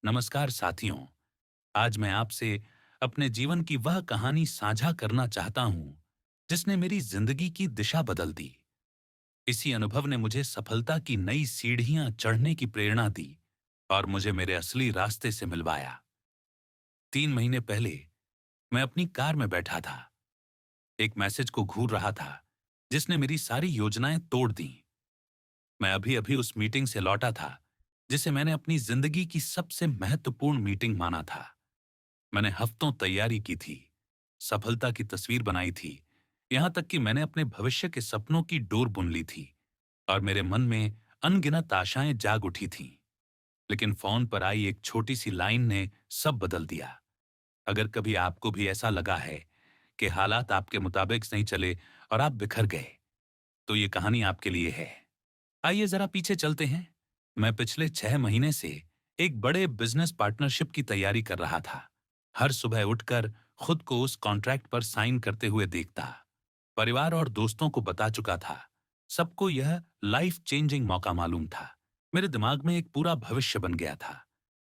नमस्कार साथियों। आज मैं आपसे अपने जीवन की वह कहानी साझा करना चाहता हूं जिसने मेरी जिंदगी की दिशा बदल दी। इसी अनुभव ने मुझे सफलता की नई सीढ़ियां चढ़ने की प्रेरणा दी और मुझे मेरे असली रास्ते से मिलवाया। 3 महीने पहले मैं अपनी कार में बैठा था। एक मैसेज को घूर रहा था जिसने मेरी सारी योजनाएं तोड़ दी। मैं अभी अभी उस मीटिंग से लौटा था जिसे मैंने अपनी जिंदगी की सबसे महत्वपूर्ण मीटिंग माना था। मैंने हफ्तों तैयारी की थी, सफलता की तस्वीर बनाई थी, यहां तक कि मैंने अपने भविष्य के सपनों की डोर बुन ली थी और मेरे मन में अनगिनत आशाएं जाग उठी थीं। लेकिन फोन पर आई एक छोटी सी लाइन ने सब बदल दिया। अगर कभी आपको भी ऐसा लगा है कि हालात आपके मुताबिक नहीं चले और आप बिखर गए, तो ये कहानी आपके लिए है। आइए जरा पीछे चलते हैं। मैं पिछले 6 महीने से एक बड़े बिजनेस पार्टनरशिप की तैयारी कर रहा था। हर सुबह उठकर खुद को उस कॉन्ट्रैक्ट पर साइन करते हुए देखता। परिवार और दोस्तों को बता चुका था। सबको यह लाइफ चेंजिंग मौका मालूम था। मेरे दिमाग में एक पूरा भविष्य बन गया था।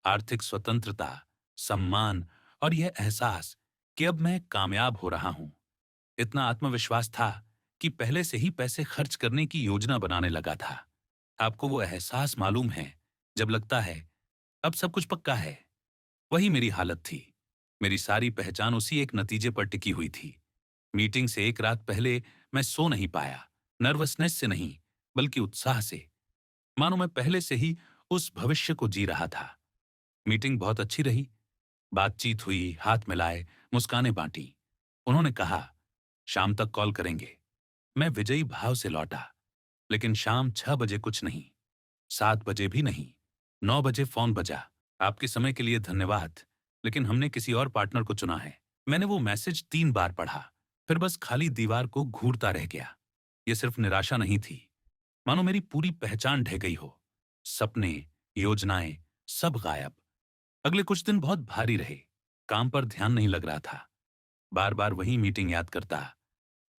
आर्थिक स्वतंत्रता, सम्मान और यह एहसास कि अब मैं कामयाब हो रहा हूं। इतना आत्मविश्वास था कि पहले से ही पैसे खर्च करने की योजना बनाने लगा था। आपको वो एहसास मालूम है जब लगता है अब सब कुछ पक्का है। वही मेरी हालत थी। मेरी सारी पहचान उसी एक नतीजे पर टिकी हुई थी। मीटिंग से एक रात पहले मैं सो नहीं पाया। नर्वसनेस से नहीं, बल्कि उत्साह से। मानो मैं पहले से ही उस भविष्य को जी रहा था। मीटिंग बहुत अच्छी रही। बातचीत हुई, हाथ मिलाए, मुस्कानें बांटी। उन्होंने कहा, शाम तक कॉल करेंगे। मैं विजयी भाव से लौटा। लेकिन शाम 6 बजे कुछ नहीं, 7 बजे भी नहीं, 9 बजे फोन बजा। आपके समय के लिए धन्यवाद, लेकिन हमने किसी और पार्टनर को चुना है। मैंने वो मैसेज 3 बार पढ़ा, फिर बस खाली दीवार को घूरता रह गया। ये सिर्फ निराशा नहीं थी, मानो मेरी पूरी पहचान ढह गई हो। सपने, योजनाएं, सब गायब। अगले कुछ दिन बहुत भारी रहे। काम पर ध्यान नहीं लग रहा था। बार बार वही मीटिंग याद करता।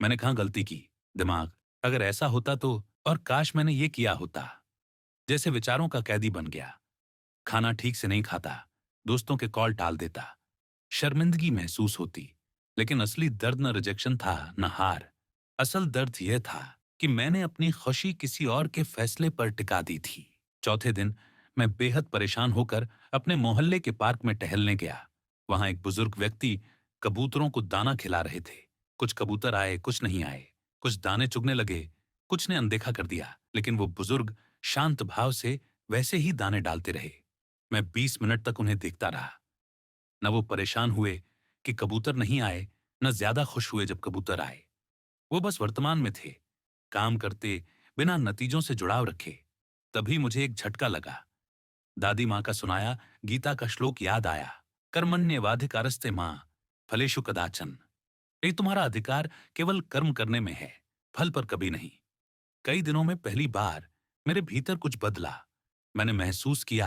मैंने कहाँ गलती की? दिमाग, अगर ऐसा होता तो, और काश मैंने ये किया होता। जैसे विचारों का कैदी बन गया। खाना ठीक से नहीं खाता, दोस्तों के कॉल टाल देता, शर्मिंदगी महसूस होती। लेकिन असली दर्द न रिजेक्शन था, न हार। असल दर्द यह था कि मैंने अपनी खुशी किसी और के फैसले पर टिका दी थी। चौथे दिन मैं बेहद परेशान होकर अपने मोहल्ले के पार्क में टहलने गया। वहां एक बुजुर्ग व्यक्ति कबूतरों को दाना खिला रहे थे। कुछ कबूतर आए, कुछ नहीं आए। कुछ दाने चुगने लगे, कुछ ने अनदेखा कर दिया। लेकिन वो बुजुर्ग शांत भाव से वैसे ही दाने डालते रहे। मैं 20 मिनट तक उन्हें देखता रहा। न वो परेशान हुए कि कबूतर नहीं आए, न ज्यादा खुश हुए जब कबूतर आए। वो बस वर्तमान में थे, काम करते, बिना नतीजों से जुड़ाव रखे। तभी मुझे एक झटका लगा। दादी माँ का सुनाया गीता का श्लोक याद आया। कर्मण्येवाधिकारस्ते माँ फलेषु कदाचन। ये तुम्हारा अधिकार केवल कर्म करने में है, फल पर कभी नहीं। कई दिनों में पहली बार मेरे भीतर कुछ बदला। मैंने महसूस किया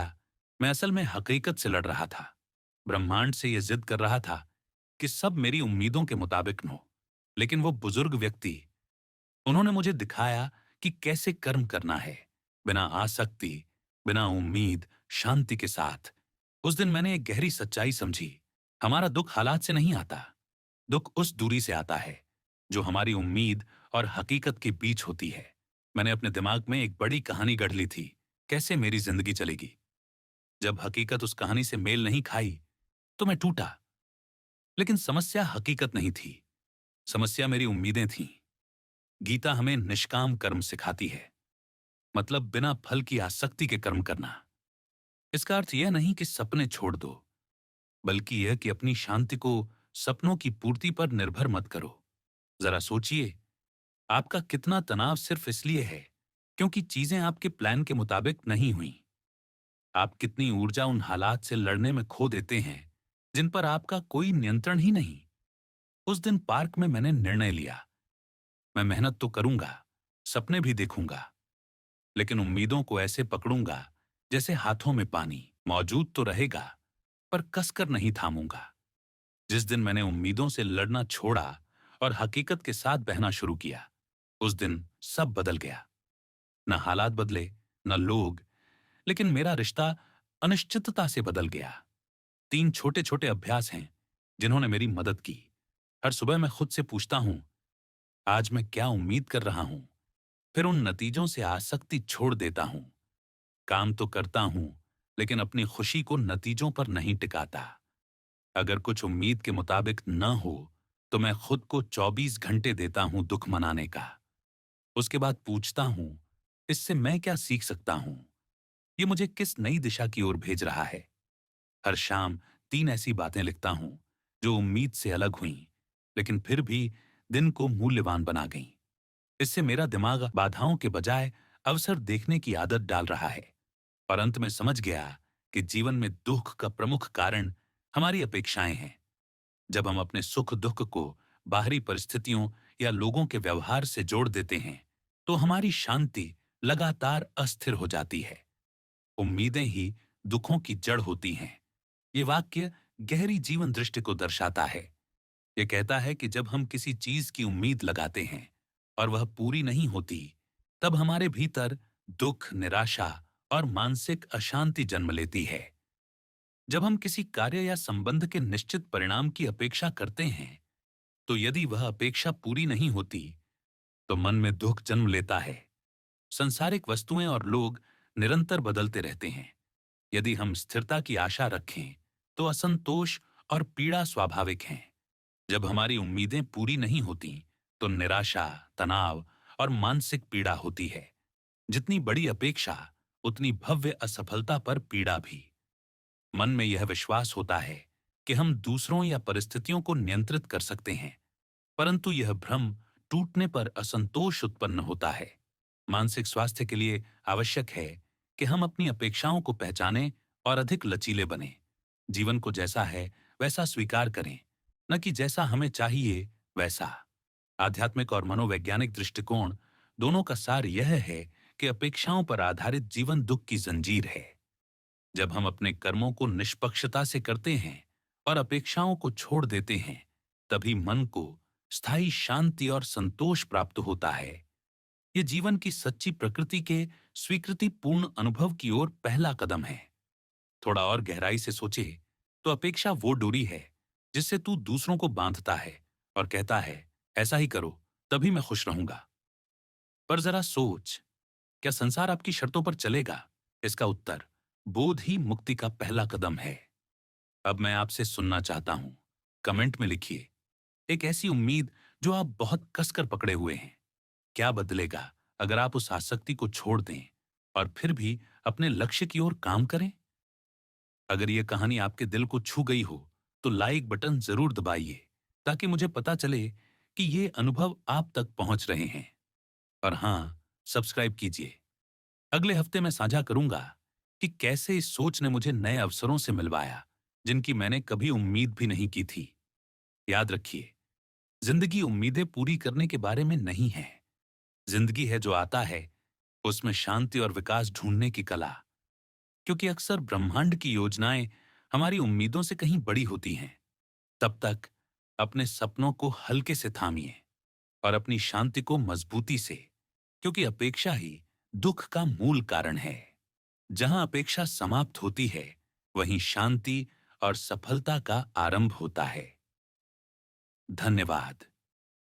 मैं असल में हकीकत से लड़ रहा था। ब्रह्मांड से यह जिद कर रहा था कि सब मेरी उम्मीदों के मुताबिक न हो। लेकिन वो बुजुर्ग व्यक्ति, उन्होंने मुझे दिखाया कि कैसे कर्म करना है, बिना आसक्ति, बिना उम्मीद, शांति के साथ। उस दिन मैंने एक गहरी सच्चाई समझी। हमारा दुख हालात से नहीं आता, दुख उस दूरी से आता है जो हमारी उम्मीद और हकीकत के बीच होती है। मैंने अपने दिमाग में एक बड़ी कहानी गढ़ ली थी, कैसे मेरी जिंदगी चलेगी। जब हकीकत उस कहानी से मेल नहीं खाई तो मैं टूटा। लेकिन समस्या हकीकत नहीं थी, समस्या मेरी उम्मीदें थीं। गीता हमें निष्काम कर्म सिखाती है, मतलब बिना फल की आसक्ति के कर्म करना। इसका अर्थ यह नहीं कि सपने छोड़ दो, बल्कि यह कि अपनी शांति को सपनों की पूर्ति पर निर्भर मत करो। जरा सोचिए, आपका कितना तनाव सिर्फ इसलिए है क्योंकि चीजें आपके प्लान के मुताबिक नहीं हुई। आप कितनी ऊर्जा उन हालात से लड़ने में खो देते हैं जिन पर आपका कोई नियंत्रण ही नहीं। उस दिन पार्क में मैंने निर्णय लिया, मैं मेहनत तो करूंगा, सपने भी देखूंगा, लेकिन उम्मीदों को ऐसे पकड़ूंगा जैसे हाथों में पानी। मौजूद तो रहेगा, पर कसकर नहीं थामूंगा। जिस दिन मैंने उम्मीदों से लड़ना छोड़ा और हकीकत के साथ बहना शुरू किया, उस दिन सब बदल गया। न हालात बदले, न लोग, लेकिन मेरा रिश्ता अनिश्चितता से बदल गया। 3 छोटे-छोटे अभ्यास हैं जिन्होंने मेरी मदद की। हर सुबह मैं खुद से पूछता हूं, आज मैं क्या उम्मीद कर रहा हूं? फिर उन नतीजों से आसक्ति छोड़ देता हूं। काम तो करता हूं, लेकिन अपनी खुशी को नतीजों पर नहीं टिकाता। अगर कुछ उम्मीद के मुताबिक न हो, तो मैं खुद को 24 घंटे देता हूं दुख मनाने का। उसके बाद पूछता हूं, इससे मैं क्या सीख सकता हूं? ये मुझे किस नई दिशा की ओर भेज रहा है? हर शाम 3 ऐसी बातें लिखता हूं जो उम्मीद से अलग हुईं, लेकिन फिर भी दिन को मूल्यवान बना गईं। इससे मेरा दिमाग बाधाओं के बजाय अवसर देखने की आदत डाल रहा है और अंत में समझ गया कि जीवन में दुख का प्रमुख कारण हमारी अपेक्षाएं हैं। जब हम अपने सुख दुख को बाहरी परिस्थितियों या लोगों के व्यवहार से जोड़ देते हैं, तो हमारी शांति लगातार अस्थिर हो जाती है। उम्मीदें ही दुखों की जड़ होती हैं। ये वाक्य गहरी जीवन दृष्टि को दर्शाता है। ये कहता है कि जब हम किसी चीज की उम्मीद लगाते हैं और वह पूरी नहीं होती, तब हमारे भीतर दुख, निराशा और मानसिक अशांति जन्म लेती है। जब हम किसी कार्य या संबंध के निश्चित परिणाम की अपेक्षा करते हैं, तो यदि वह अपेक्षा पूरी नहीं होती, तो मन में दुख जन्म लेता है। संसारिक वस्तुएं और लोग निरंतर बदलते रहते हैं। यदि हम स्थिरता की आशा रखें, तो असंतोष और पीड़ा स्वाभाविक हैं। जब हमारी उम्मीदें पूरी नहीं होती, तो निराशा, तनाव और मानसिक पीड़ा होती है। जितनी बड़ी अपेक्षा, उतनी भव्य असफलता पर पीड़ा भी। मन में यह विश्वास होता है कि हम दूसरों या परिस्थितियों को नियंत्रित कर सकते हैं, परंतु यह भ्रम टूटने पर असंतोष उत्पन्न होता है। मानसिक स्वास्थ्य के लिए आवश्यक है कि हम अपनी अपेक्षाओं को पहचानें और अधिक लचीले बनें। जीवन को जैसा है वैसा स्वीकार करें, न कि जैसा हमें चाहिए वैसा। आध्यात्मिक और मनोवैज्ञानिक दृष्टिकोण दोनों का सार यह है कि अपेक्षाओं पर आधारित जीवन दुख की जंजीर है। जब हम अपने कर्मों को निष्पक्षता से करते हैं और अपेक्षाओं को छोड़ देते हैं, तभी मन को स्थायी शांति और संतोष प्राप्त होता है। ये जीवन की सच्ची प्रकृति के स्वीकृति पूर्ण अनुभव की ओर पहला कदम है। थोड़ा और गहराई से सोचे, तो अपेक्षा वो डोरी है जिससे तू दूसरों को बांधता है और कहता है, ऐसा ही करो, तभी मैं खुश रहूंगा। पर जरा सोच, क्या संसार आपकी शर्तों पर चलेगा? इसका उत्तर बोध ही मुक्ति का पहला कदम है। अब मैं आपसे सुनना चाहता हूं। कमेंट में लिखिए एक ऐसी उम्मीद जो आप बहुत कसकर पकड़े हुए हैं। क्या बदलेगा अगर आप उस आसक्ति को छोड़ दें और फिर भी अपने लक्ष्य की ओर काम करें? अगर यह कहानी आपके दिल को छू गई हो, तो लाइक बटन जरूर दबाइए, ताकि मुझे पता चले कि ये अनुभव आप तक पहुंच रहे हैं। और हाँ, सब्सक्राइब कीजिए। अगले हफ्ते मैं साझा करूंगा कि कैसे इस सोच ने मुझे नए अवसरों से मिलवाया, जिनकी मैंने कभी उम्मीद भी नहीं की थी। याद रखिए, जिंदगी उम्मीदें पूरी करने के बारे में नहीं है। जिंदगी है जो आता है, उसमें शांति और विकास ढूंढने की कला। क्योंकि अक्सर ब्रह्मांड की योजनाएं हमारी उम्मीदों से कहीं बड़ी होती हैं। तब तक अपने सपनों को हल्के से थामिए और अपनी शांति को मजबूती से, क्योंकि अपेक्षा ही दुख का मूल कारण है। जहां अपेक्षा समाप्त होती है, वहीं शांति और सफलता का आरंभ होता है। धन्यवाद।